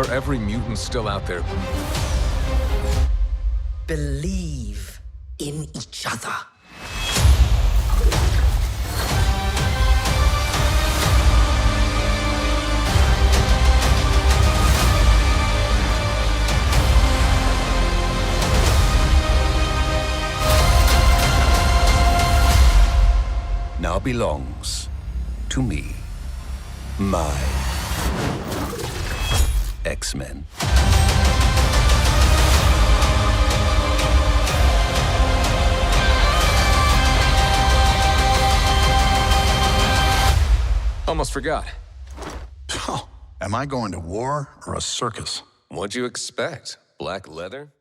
For every mutant still out there. Believe in each other. Now belongs to me. My X-Men. Almost forgot. Oh, am I going to war or a circus? What'd you expect? Black leather?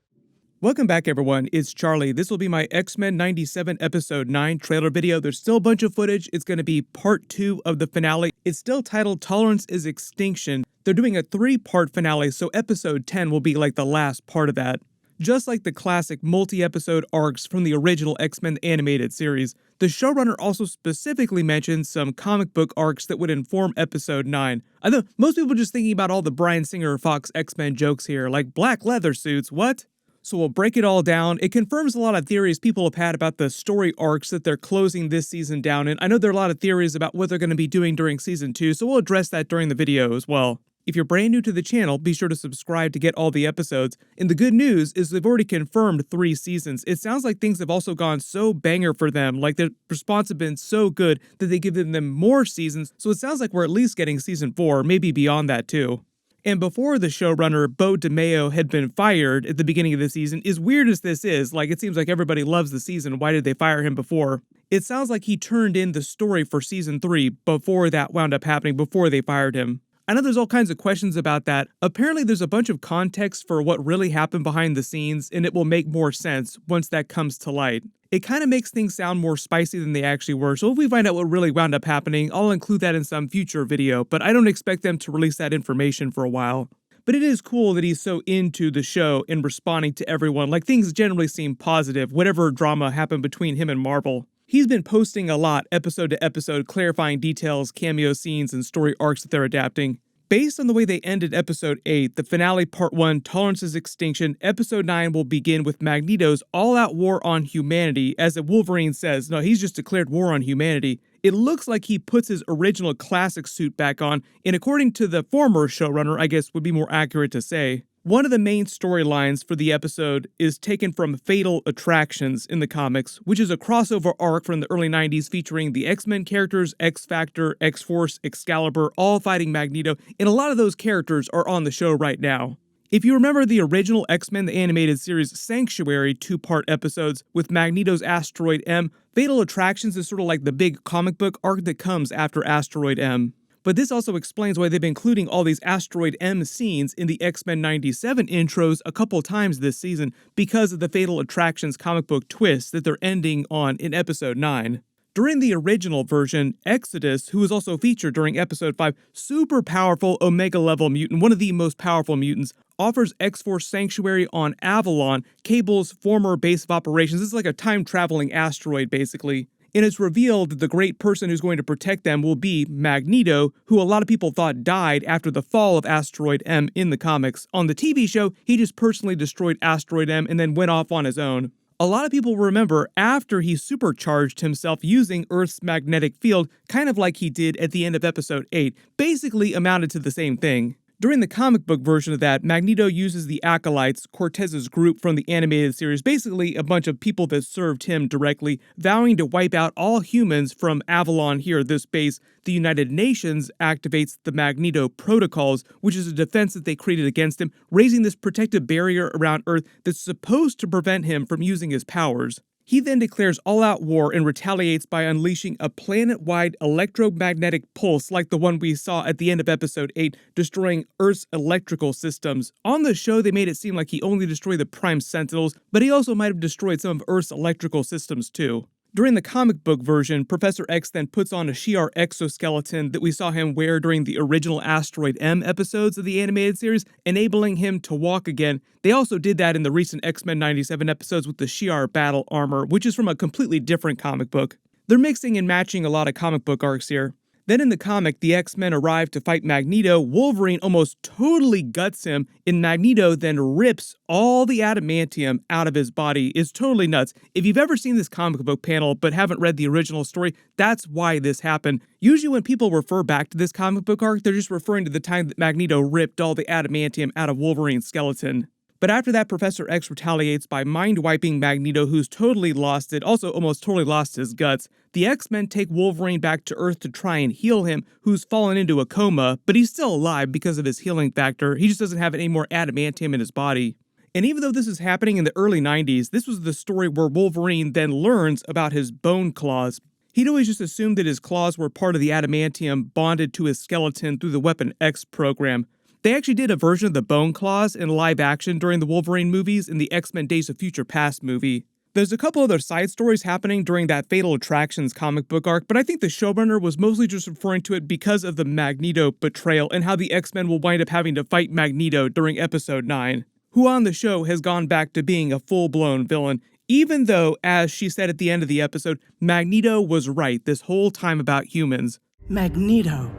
Welcome back, everyone. It's Charlie. This will be my X-Men 97 Episode 9 trailer video. There's still a bunch of footage. It's going to be part 2 of the finale. It's still titled Tolerance is Extinction. They're doing a 3-part finale, so Episode 10 will be like the last part of that. Just like the classic multi-episode arcs from the original X-Men animated series, the showrunner also specifically mentioned some comic book arcs that would inform Episode 9. I know most people are just thinking about all the Bryan Singer Fox X-Men jokes here, like black leather suits, what? So we'll break it all down. It confirms a lot of theories people have had about the story arcs that they're closing this season down in. I know there are a lot of theories about what they're going to be doing during Season 2, so we'll address that during the video as well. If you're brand new to the channel, be sure to subscribe to get all the episodes. And the good news is they've already confirmed 3 seasons. It sounds like things have also gone so banger for them, like their response have been so good that they give them more seasons, so it sounds like we're at least getting Season 4, maybe beyond that too. And before the showrunner, Beau DeMayo, had been fired at the beginning of the season, as weird as this is, like it seems like everybody loves the season, why did they fire him before? It sounds like he turned in the story for Season 3 before that wound up happening, before they fired him. I know there's all kinds of questions about that. Apparently there's a bunch of context for what really happened behind the scenes, and it will make more sense once that comes to light. It kind of makes things sound more spicy than they actually were, so if we find out what really wound up happening, I'll include that in some future video, but I don't expect them to release that information for a while. But it is cool that he's so into the show and responding to everyone, like things generally seem positive, whatever drama happened between him and Marvel. He's been posting a lot, episode to episode, clarifying details, cameo scenes, and story arcs that they're adapting. Based on the way they ended Episode 8, the finale Part 1, Tolerance is Extinction, Episode 9 will begin with Magneto's all-out war on humanity, as Wolverine says. No, he's just declared war on humanity. It looks like he puts his original classic suit back on, and according to the former showrunner, I guess would be more accurate to say, one of the main storylines for the episode is taken from Fatal Attractions in the comics, which is a crossover arc from the early 90s featuring the X-Men characters, X-Factor, X-Force, Excalibur, all fighting Magneto, and a lot of those characters are on the show right now. If you remember the original X-Men the Animated Series Sanctuary 2-part episodes with Magneto's Asteroid M, Fatal Attractions is sort of like the big comic book arc that comes after Asteroid M. But this also explains why they've been including all these Asteroid M scenes in the X-Men 97 intros a couple times this season because of the Fatal Attractions comic book twist that they're ending on in Episode 9. During the original version, Exodus, who was also featured during Episode 5, super powerful Omega-level mutant, one of the most powerful mutants, offers X-Force Sanctuary on Avalon, Cable's former base of operations. This is like a time-traveling asteroid, basically. And it's revealed that the great person who's going to protect them will be Magneto, who a lot of people thought died after the fall of Asteroid M in the comics. On the TV show, he just personally destroyed Asteroid M and then went off on his own. A lot of people remember after he supercharged himself using Earth's magnetic field, kind of like he did at the end of Episode 8, basically amounted to the same thing. During the comic book version of that, Magneto uses the Acolytes, Cortez's group from the animated series, basically a bunch of people that served him directly, vowing to wipe out all humans from Avalon here, this base. The United Nations activates the Magneto Protocols, which is a defense that they created against him, raising this protective barrier around Earth that's supposed to prevent him from using his powers. He then declares all-out war and retaliates by unleashing a planet-wide electromagnetic pulse like the one we saw at the end of Episode 8, destroying Earth's electrical systems. On the show, they made it seem like he only destroyed the Prime Sentinels, but he also might have destroyed some of Earth's electrical systems too. During the comic book version, Professor X then puts on a Shi'ar exoskeleton that we saw him wear during the original Asteroid M episodes of the animated series, enabling him to walk again. They also did that in the recent X-Men 97 episodes with the Shi'ar battle armor, which is from a completely different comic book. They're mixing and matching a lot of comic book arcs here. Then in the comic, the X-Men arrive to fight Magneto. Wolverine almost totally guts him, and Magneto then rips all the adamantium out of his body. It's totally nuts. If you've ever seen this comic book panel but haven't read the original story, that's why this happened. Usually when people refer back to this comic book arc, they're just referring to the time that Magneto ripped all the adamantium out of Wolverine's skeleton. But after that, Professor X retaliates by mind-wiping Magneto, who's totally lost it, also almost totally lost his guts. The X-Men take Wolverine back to Earth to try and heal him, who's fallen into a coma, but he's still alive because of his healing factor. He just doesn't have any more adamantium in his body. And even though this is happening in the early 90s, this was the story where Wolverine then learns about his bone claws. He'd always just assumed that his claws were part of the adamantium bonded to his skeleton through the Weapon X program. They actually did a version of the bone claws in live action during the Wolverine movies in the X-Men Days of Future Past movie. There's a couple other side stories happening during that Fatal Attractions comic book arc, but I think the showrunner was mostly just referring to it because of the Magneto betrayal and how the X-Men will wind up having to fight Magneto during Episode 9, who on the show has gone back to being a full-blown villain, even though, as she said at the end of the episode, Magneto was right this whole time about humans. Magneto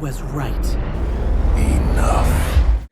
was right.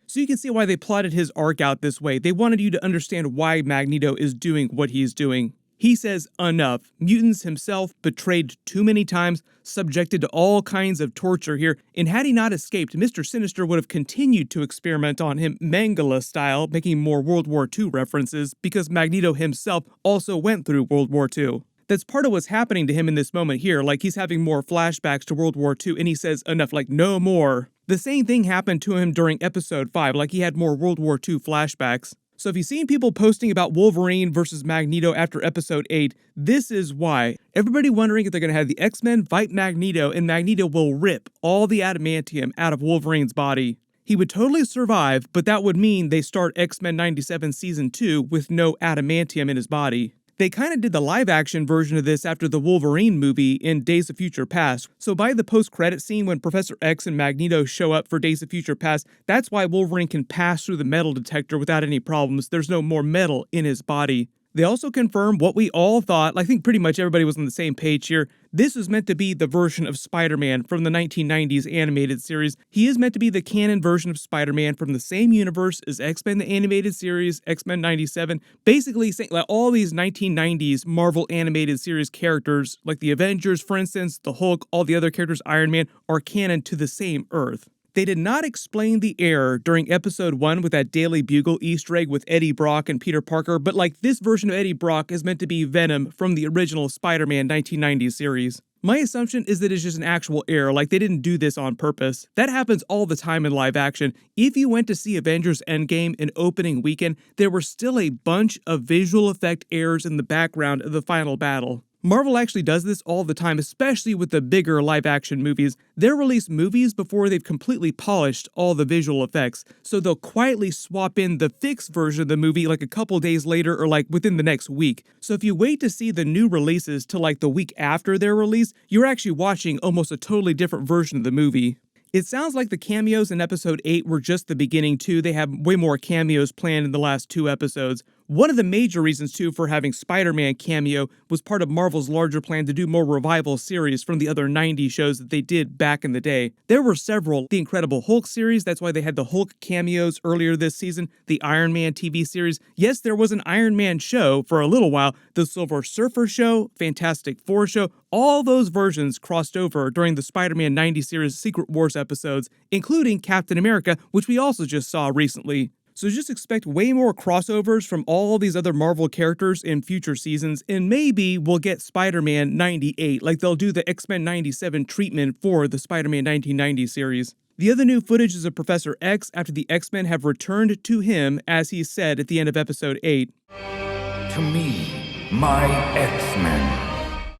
So you can see why they plotted his arc out this way. They wanted you to understand why Magneto is doing what he's doing. He says enough. Mutants himself betrayed too many times, subjected to all kinds of torture here, and had he not escaped, Mr. Sinister would have continued to experiment on him Mangala style, making more World War II references, because Magneto himself also went through World War II. That's part of what's happening to him in this moment here, like he's having more flashbacks to World War II, and he says enough, like no more. The same thing happened to him during Episode 5, like he had more World War II flashbacks. So if you've seen people posting about Wolverine versus Magneto after Episode 8, this is why. Everybody wondering if they're going to have the X-Men fight Magneto, and Magneto will rip all the adamantium out of Wolverine's body. He would totally survive, but that would mean they start X-Men 97 Season 2 with no adamantium in his body. They kind of did the live-action version of this after the Wolverine movie in Days of Future Past. So by the post-credit scene when Professor X and Magneto show up for Days of Future Past, that's why Wolverine can pass through the metal detector without any problems. There's no more metal in his body. They also confirm what we all thought. I think pretty much everybody was on the same page here. This is meant to be the version of Spider-Man from the 1990s animated series. He is meant to be the canon version of Spider-Man from the same universe as X-Men the animated series, X-Men 97. Basically, saying like all these 1990s Marvel animated series characters, like the Avengers, for instance, the Hulk, all the other characters, Iron Man, are canon to the same Earth. They did not explain the error during Episode 1 with that Daily Bugle Easter egg with Eddie Brock and Peter Parker, but like this version of Eddie Brock is meant to be Venom from the original Spider-Man 1990s series. My assumption is that it's just an actual error, like they didn't do this on purpose. That happens all the time in live action. If you went to see Avengers Endgame in opening weekend, there were still a bunch of visual effect errors in the background of the final battle. Marvel actually does this all the time, especially with the bigger live-action movies. They'll release movies before they've completely polished all the visual effects, so they'll quietly swap in the fixed version of the movie like a couple days later or like within the next week. So if you wait to see the new releases till like the week after their release, you're actually watching almost a totally different version of the movie. It sounds like the cameos in Episode 8 were just the beginning too. They have way more cameos planned in the last 2 episodes. One of the major reasons too for having Spider-Man cameo was part of Marvel's larger plan to do more revival series from the other 90s shows that they did back in the day. There were several. The Incredible Hulk series, that's why they had the Hulk cameos earlier this season. The Iron Man TV series. Yes, there was an Iron Man show for a little while. The Silver Surfer show, Fantastic Four show, all those versions crossed over during the Spider-Man 90 series Secret Wars episodes, including Captain America, which we also just saw recently. So just expect way more crossovers from all these other Marvel characters in future seasons, and maybe we'll get Spider-Man 98, like they'll do the X-Men 97 treatment for the Spider-Man 1990 series. The other new footage is of Professor X after the X-Men have returned to him, as he said at the end of Episode 8. To me, my X-Men.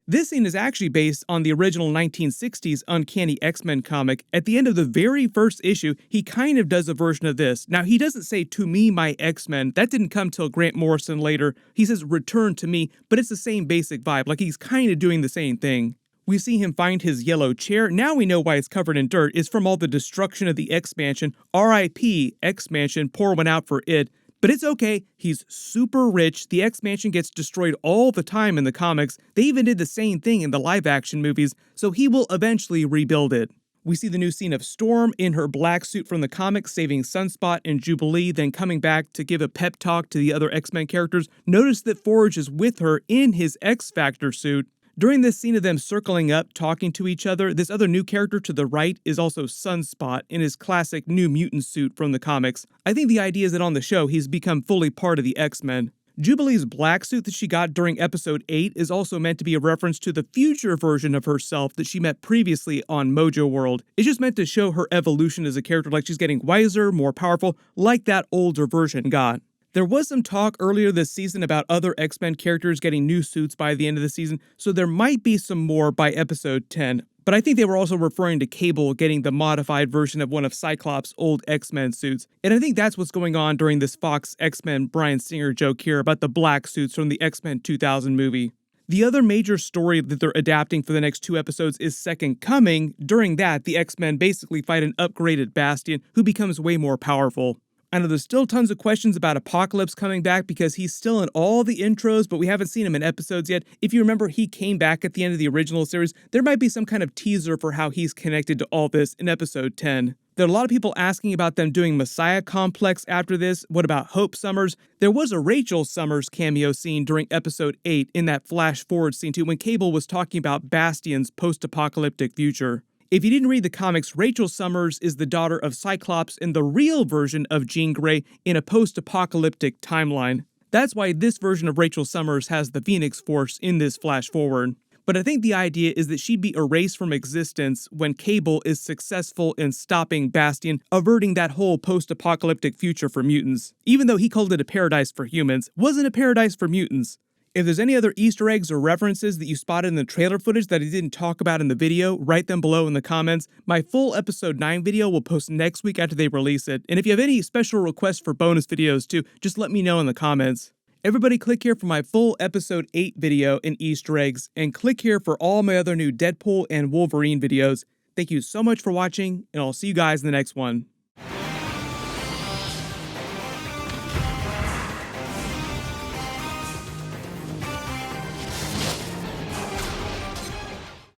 This scene is actually based on the original 1960s Uncanny X-Men comic. At the end of the very first issue, he kind of does a version of this. Now, he doesn't say, "To me, my X-Men." That didn't come till Grant Morrison later. He says, "Return to me," but it's the same basic vibe, like he's kind of doing the same thing. We see him find his yellow chair. Now we know why it's covered in dirt. It's from all the destruction of the X-Mansion. R.I.P. X-Mansion, pour one out for it. But it's okay, he's super rich, the X-Mansion gets destroyed all the time in the comics, they even did the same thing in the live-action movies, so he will eventually rebuild it. We see the new scene of Storm in her black suit from the comics saving Sunspot and Jubilee, then coming back to give a pep talk to the other X-Men characters. Notice that Forge is with her in his X-Factor suit. During this scene of them circling up, talking to each other, this other new character to the right is also Sunspot in his classic New Mutant suit from the comics. I think the idea is that on the show, he's become fully part of the X-Men. Jubilee's black suit that she got during episode 8 is also meant to be a reference to the future version of herself that she met previously on Mojo World. It's just meant to show her evolution as a character, like she's getting wiser, more powerful, like that older version got. There was some talk earlier this season about other X-Men characters getting new suits by the end of the season, so there might be some more by episode 10. But I think they were also referring to Cable getting the modified version of one of Cyclops' old X-Men suits. And I think that's what's going on during this Fox X-Men Bryan Singer joke here about the black suits from the X-Men 2000 movie. The other major story that they're adapting for the next 2 episodes is Second Coming. During that, the X-Men basically fight an upgraded Bastion who becomes way more powerful. I know there's still tons of questions about Apocalypse coming back because he's still in all the intros, but we haven't seen him in episodes yet. If you remember, he came back at the end of the original series. There might be some kind of teaser for how he's connected to all this in episode 10. There are a lot of people asking about them doing Messiah Complex after this. What about Hope Summers? There was a Rachel Summers cameo scene during episode 8 in that flash forward scene too when Cable was talking about Bastion's post-apocalyptic future. If you didn't read the comics, Rachel Summers is the daughter of Cyclops in the real version of Jean Grey in a post-apocalyptic timeline. That's why this version of Rachel Summers has the Phoenix Force in this flash forward. But I think the idea is that she'd be erased from existence when Cable is successful in stopping Bastion, averting that whole post-apocalyptic future for mutants. Even though he called it a paradise for humans, wasn't a paradise for mutants. If there's any other Easter eggs or references that you spotted in the trailer footage that I didn't talk about in the video, write them below in the comments. My full episode 9 video will post next week after they release it. And if you have any special requests for bonus videos too, just let me know in the comments. Everybody click here for my full episode 8 video and Easter eggs, and click here for all my other new Deadpool and Wolverine videos. Thank you so much for watching, and I'll see you guys in the next one.